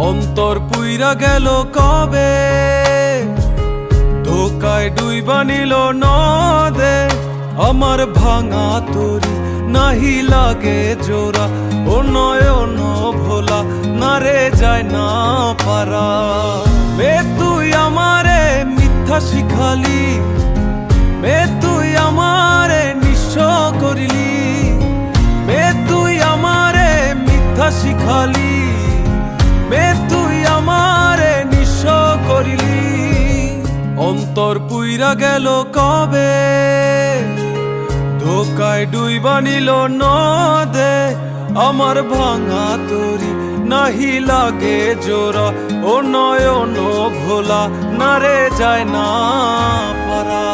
অন্তর পুইরা গেল কবে, ধোকায় ডুইবা নিল নদে। আমার ভাঙা তরি নাহি লাগে জোড়া, ও নয়ন ভোলা না রে যায় না পারা। মে তুই আমারে মিথ্যা শিখালি, মে তুই আমারে নিঃস্ব করিলি, মে তুই আমারে মিথ্যা শিখালি, মে তুই আমারে নিঃস্ব করিলি। অন্তর পুইরা গেল কবে, ধোকায় ডুইবা নিল নদে। আমার ভাঙা তরি নাহি লাগে জোড়া, ও নয়ন ভোলা না রে যায় না পারা।